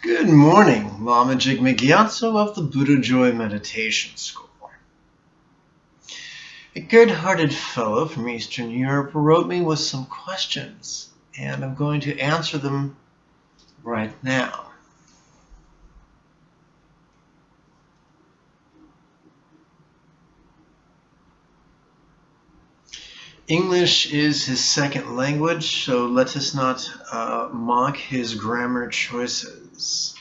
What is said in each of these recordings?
Good morning, Lama Jigme Gyatso of the Buddha Joy Meditation School. A good-hearted fellow from Eastern Europe wrote me with some questions, and I'm going to answer them right now. English is his second language, so let us not mock his grammar choices.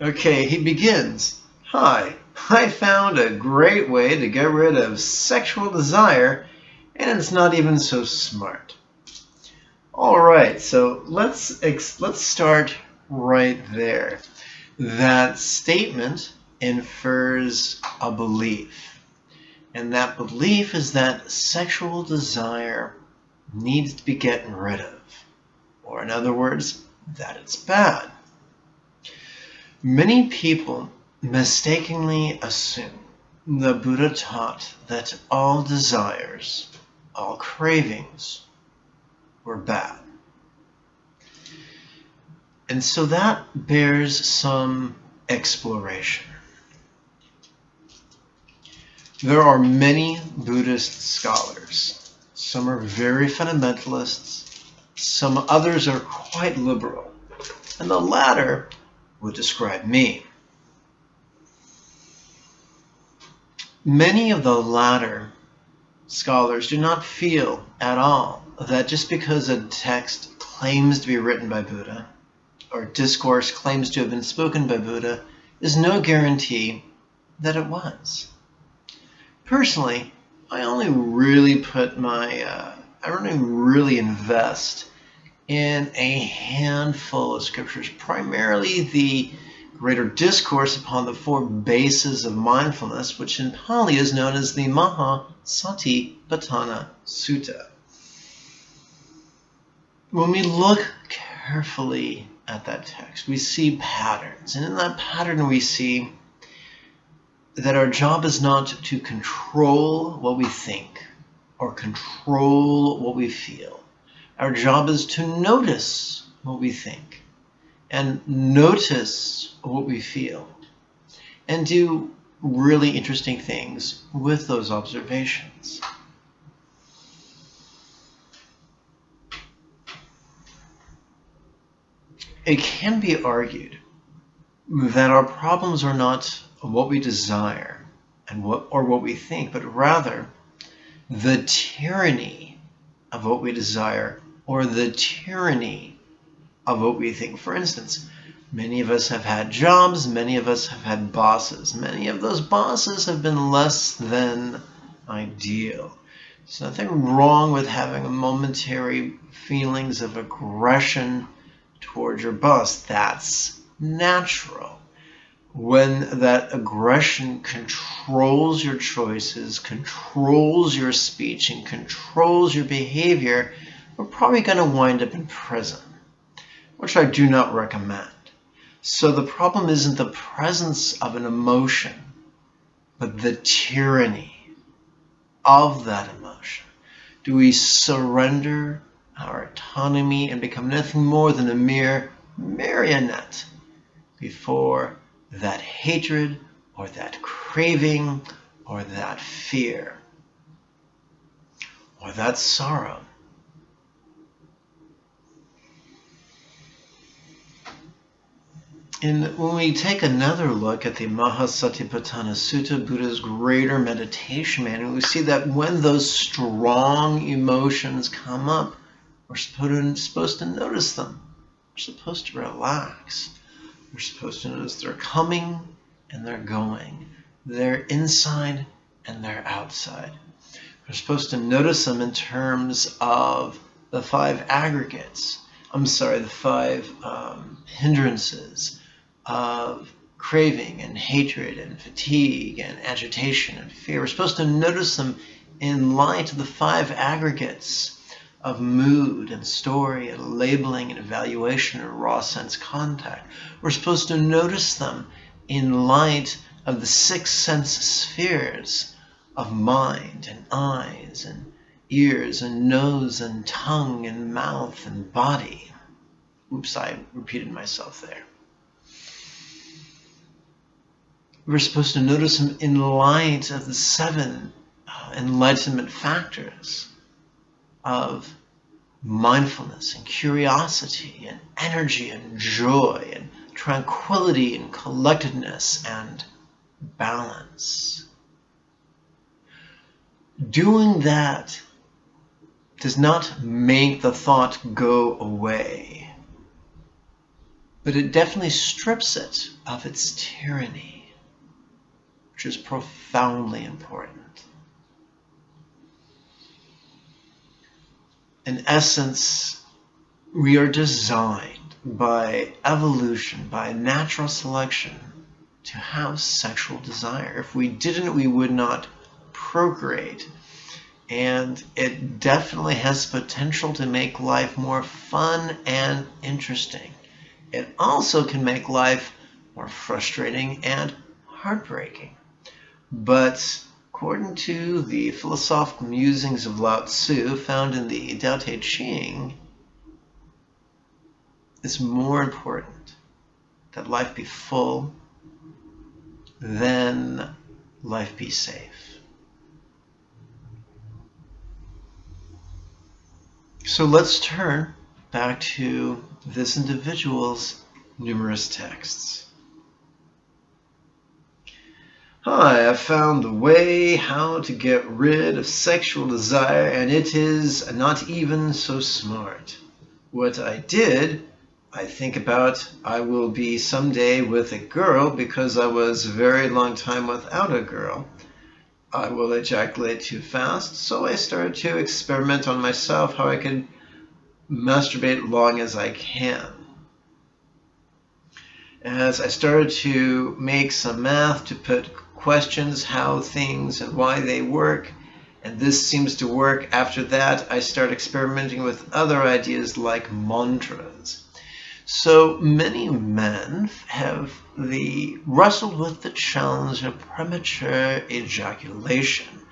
Okay, he begins. Hi, I found a great way to get rid of sexual desire, and it's not even so smart. All right, so let's start right there. That statement infers a belief, and that belief is that sexual desire needs to be gotten rid of, or in other words, that it's bad. Many people mistakenly assume the Buddha taught that all desires, all cravings, were bad. And so that bears some exploration. There are many Buddhist scholars. Some are very fundamentalists. Some others are quite liberal. And the latter would describe me. Many of the latter scholars do not feel at all that just because a text claims to be written by Buddha, or discourse claims to have been spoken by Buddha, is no guarantee that it was. Personally, I only really invest in a handful of scriptures, primarily the greater discourse upon the four bases of mindfulness, which in Pali is known as the Mahasatipatthana Sutta. When we look carefully at that text, we see patterns, and in that pattern we see that our job is not to control what we think or control what we feel. Our job is to notice what we think and notice what we feel and do really interesting things with those observations. It can be argued that our problems are not what we desire and what we think, but rather the tyranny of what we desire or the tyranny of what we think. For instance, many of us have had jobs, many of us have had bosses. Many of those bosses have been less than ideal. There's nothing wrong with having a momentary feelings of aggression towards your boss. That's natural. When that aggression controls your choices, controls your speech, and controls your behavior, we're probably going to wind up in prison, which I do not recommend. So the problem isn't the presence of an emotion, but the tyranny of that emotion. Do we surrender our autonomy and become nothing more than a mere marionette before that hatred or that craving or that fear or that sorrow? And when we take another look at the Mahasatipatthana Sutta, Buddha's greater meditation manual, we see that when those strong emotions come up, we're supposed to notice them. We're supposed to relax. We're supposed to notice they're coming and they're going. They're inside and they're outside. We're supposed to notice them in terms of the five hindrances of craving and hatred and fatigue and agitation and fear. We're supposed to notice them in light of the five aggregates of mood and story and labeling and evaluation and raw sense contact. We're supposed to notice them in light of the six sense spheres of mind and eyes and ears and nose and tongue and mouth and body. Oops, I repeated myself there. We're supposed to notice them in light of the 7 enlightenment factors of mindfulness and curiosity and energy and joy and tranquility and collectedness and balance. Doing that does not make the thought go away, but it definitely strips it of its tyranny, which is profoundly important. In essence, we are designed by evolution, by natural selection, to have sexual desire. If we didn't, we would not procreate. And it definitely has potential to make life more fun and interesting. It also can make life more frustrating and heartbreaking. But according to the philosophical musings of Lao Tzu found in the Tao Te Ching, it's more important that life be full than life be safe. So let's turn back to this individual's numerous texts. Hi, I found the way how to get rid of sexual desire, and it is not even so smart. What I did, I think about I will be someday with a girl because I was a very long time without a girl. I will ejaculate too fast, so I started to experiment on myself how I could masturbate long as I can. As I started to make some math to put questions, how things and why they work, and this seems to work. After that, I start experimenting with other ideas like mantras. So many men have wrestled with the challenge of premature ejaculation,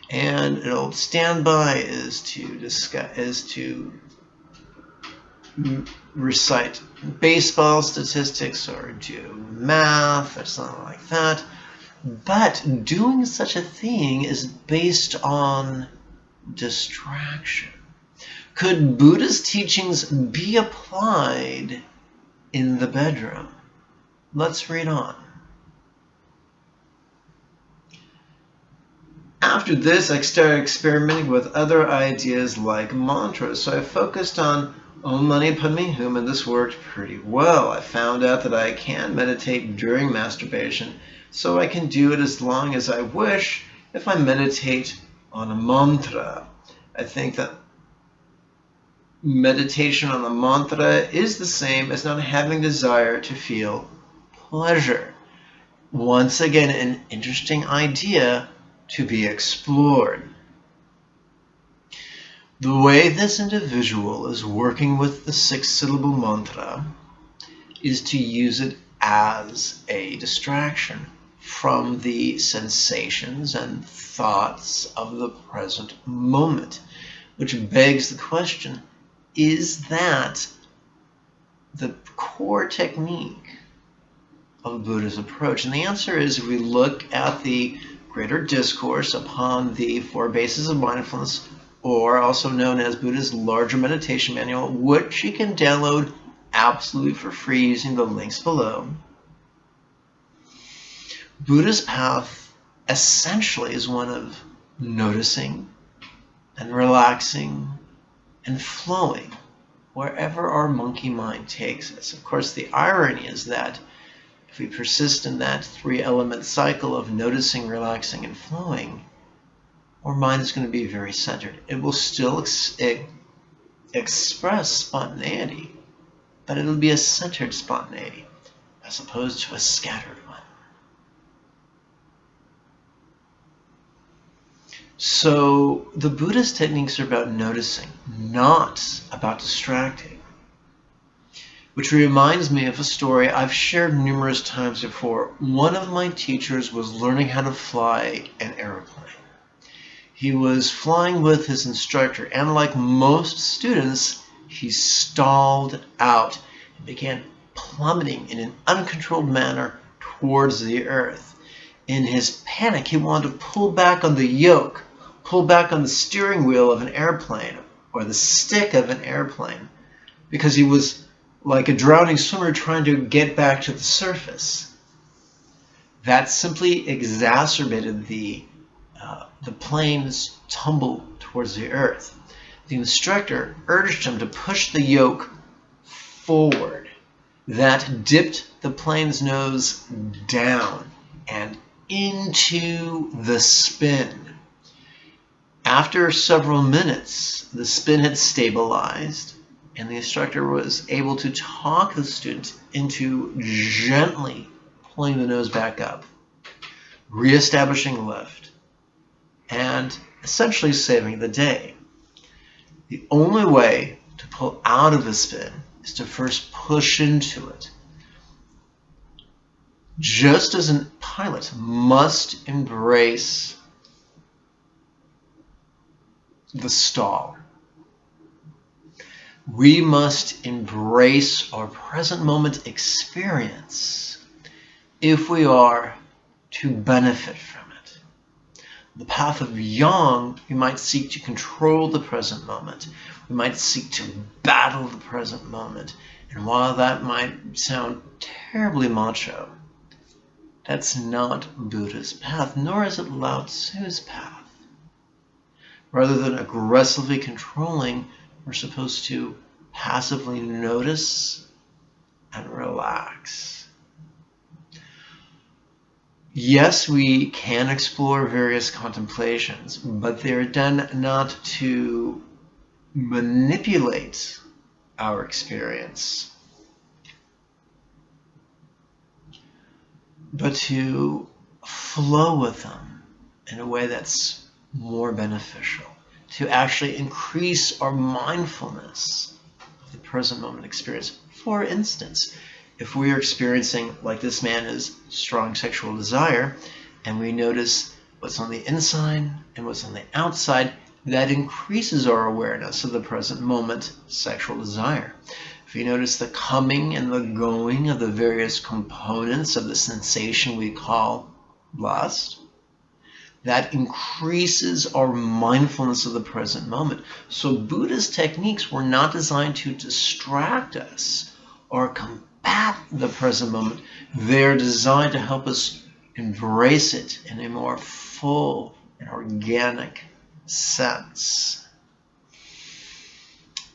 and an old standby is to recite baseball statistics or do math or something like that. But doing such a thing is based on distraction. Could Buddha's teachings be applied in the bedroom? Let's read on. After this, I started experimenting with other ideas like mantras. So I focused on Om Mani Padme Hum, and this worked pretty well. I found out that I can meditate during masturbation, so I can do it as long as I wish if I meditate on a mantra. I think that meditation on a mantra is the same as not having desire to feel pleasure. Once again, an interesting idea to be explored. The way this individual is working with the 6-syllable mantra is to use it as a distraction from the sensations and thoughts of the present moment, which begs the question, is that the core technique of Buddha's approach? And the answer is, if we look at the greater discourse upon the 4 bases of mindfulness, or also known as Buddha's larger meditation manual, which you can download absolutely for free using the links below, Buddha's path essentially is one of noticing and relaxing and flowing wherever our monkey mind takes us. Of course, the irony is that if we persist in that 3-element cycle of noticing, relaxing, and flowing, our mind is going to be very centered. It will still express spontaneity, but it'll be a centered spontaneity as opposed to a scattered one. So the Buddhist techniques are about noticing, not about distracting. Which reminds me of a story I've shared numerous times before. One of my teachers was learning how to fly an airplane. He was flying with his instructor, and like most students, he stalled out and began plummeting in an uncontrolled manner towards the earth. In his panic, he wanted to pull back on the yoke, pull back on the steering wheel of an airplane, or the stick of an airplane, because he was like a drowning swimmer trying to get back to the surface. That simply exacerbated the plane's tumble towards the earth. The instructor urged him to push the yoke forward. That dipped the plane's nose down and into the spin. After several minutes, the spin had stabilized, and the instructor was able to talk the student into gently pulling the nose back up, reestablishing lift, and essentially saving the day. The only way to pull out of a spin is to first push into it. Just as a pilot must embrace the stall, we must embrace our present moment experience if we are to benefit from it. The path of yang, we might seek to control the present moment. We might seek to battle the present moment. And while that might sound terribly macho, that's not Buddha's path, nor is it Lao Tzu's path. Rather than aggressively controlling, we're supposed to passively notice and relax. Yes, we can explore various contemplations, but they're done not to manipulate our experience, but to flow with them in a way that's more beneficial, to actually increase our mindfulness of the present moment experience. For instance, if we are experiencing, like this man is, strong sexual desire, and we notice what's on the inside and what's on the outside, that increases our awareness of the present moment sexual desire. If you notice the coming and the going of the various components of the sensation we call lust, that increases our mindfulness of the present moment. So Buddha's techniques were not designed to distract us or combat the present moment. They're designed to help us embrace it in a more full and organic sense.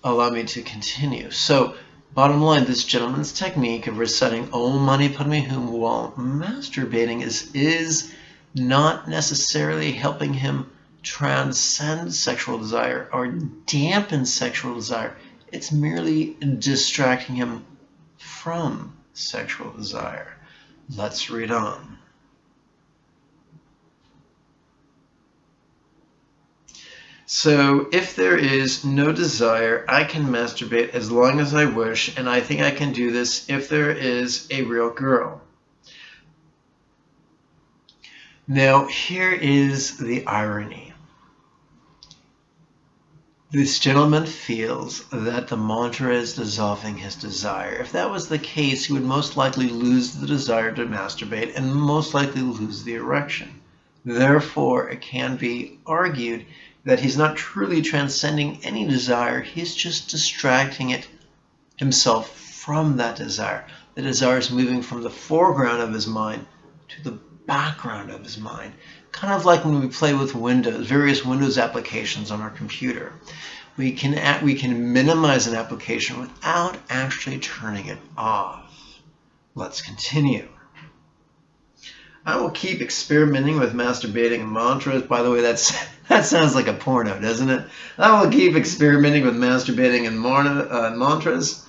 Allow me to continue. So, bottom line, this gentleman's technique of reciting Om Mani Padme Hum while masturbating is not necessarily helping him transcend sexual desire or dampen sexual desire. It's merely distracting him from sexual desire. Let's read on. So, if there is no desire, I can masturbate as long as I wish, and I think I can do this if there is a real girl. Now, here is the irony. This gentleman feels that the mantra is dissolving his desire. If that was the case, he would most likely lose the desire to masturbate and most likely lose the erection. Therefore, it can be argued that he's not truly transcending any desire, he's just distracting it himself from that desire. The desire is moving from the foreground of his mind to the background of his mind. Kind of like when we play with Windows, various Windows applications on our computer. We can minimize an application without actually turning it off. Let's continue. I will keep experimenting with masturbating and mantras. By the way, that sounds like a porno, doesn't it? I will keep experimenting with masturbating and mantras.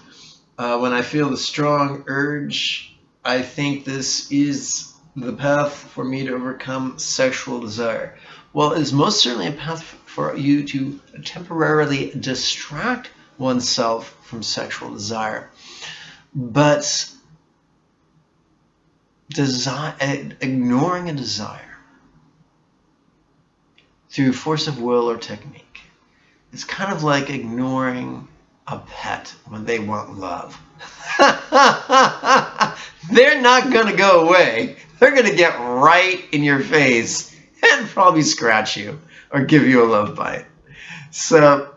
When I feel the strong urge, I think this is the path for me to overcome sexual desire. Well, it is most certainly a path for you to temporarily distract oneself from sexual desire. But ignoring a desire through force of will or technique. It's kind of like ignoring a pet when they want love. They're not going to go away. They're going to get right in your face and probably scratch you or give you a love bite. So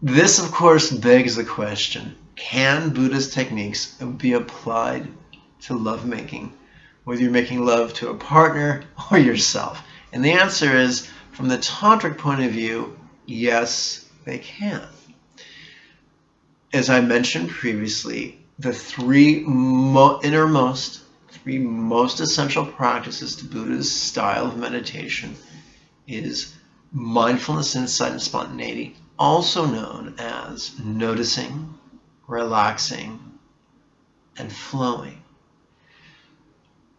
this, of course, begs the question, can Buddhist techniques be applied to lovemaking, whether you're making love to a partner or yourself? And the answer is, from the tantric point of view, yes, they can. As I mentioned previously, the three most essential practices to Buddha's style of meditation is mindfulness, insight, and spontaneity, also known as noticing, relaxing, and flowing.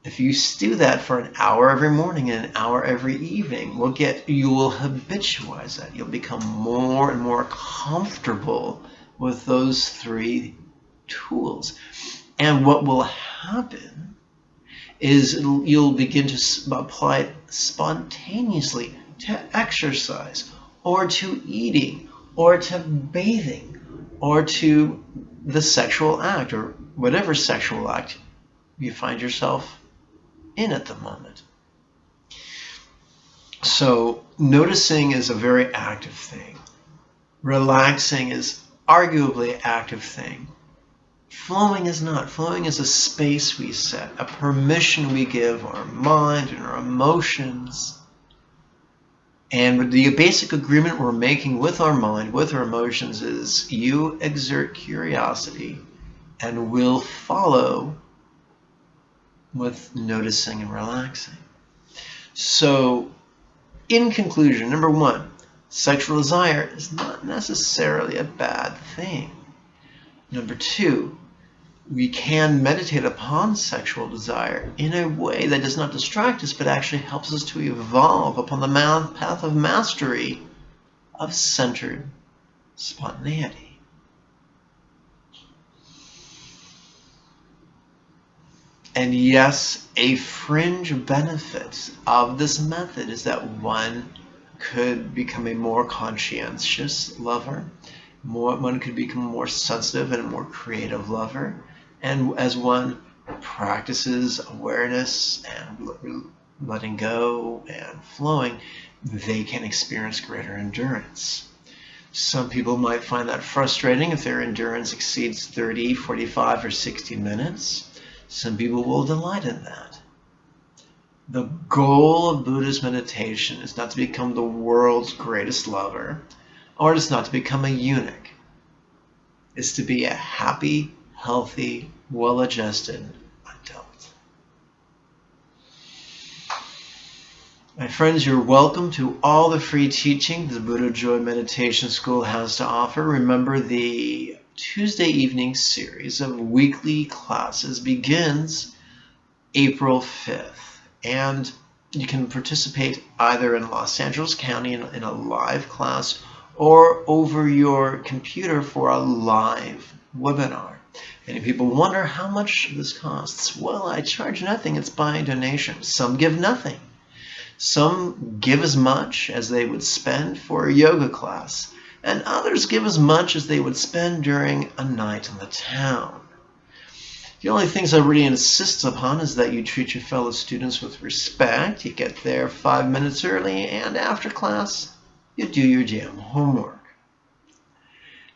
If you do that for an hour every morning and an hour every evening, you will habitualize that. You'll become more and more comfortable with those three tools. And what will happen is you'll begin to apply it spontaneously to exercise, or to eating, or to bathing, or to the sexual act, or whatever sexual act you find yourself in at the moment. So noticing is a very active thing. Relaxing is arguably an active thing. Flowing is not. Flowing is a space we set, a permission we give our mind and our emotions. And the basic agreement we're making with our mind, with our emotions, is you exert curiosity and we'll follow with noticing and relaxing. So, in conclusion, number one, sexual desire is not necessarily a bad thing. Number two, we can meditate upon sexual desire in a way that does not distract us, but actually helps us to evolve upon the path of mastery of centered spontaneity. And yes, a fringe benefit of this method is that one could become a more conscientious lover, one could become a more sensitive and a more creative lover, and as one practices awareness and letting go and flowing, they can experience greater endurance. Some people might find that frustrating if their endurance exceeds 30, 45, or 60 minutes. Some people will delight in that. The goal of Buddhist meditation is not to become the world's greatest lover, or it's not to become a eunuch. It's to be a happy, healthy, well-adjusted adult. My friends, you're welcome to all the free teaching the Buddha Joy Meditation School has to offer. Remember, the Tuesday evening series of weekly classes begins April 5th, and you can participate either in Los Angeles County in a live class or over your computer for a live webinar. Many people wonder how much this costs. Well, I charge nothing. It's by donation. Some give nothing. Some give as much as they would spend for a yoga class, and others give as much as they would spend during a night in the town. The only things I really insist upon is that you treat your fellow students with respect. You get there 5 minutes early, and after class, you do your damn homework.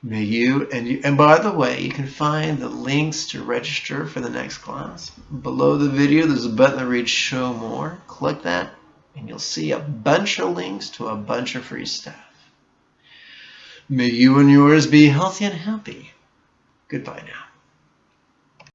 May you, and by the way, you can find the links to register for the next class. Below the video, there's a button that reads Show More. Click that, and you'll see a bunch of links to a bunch of free stuff. May you and yours be healthy and happy. Goodbye now.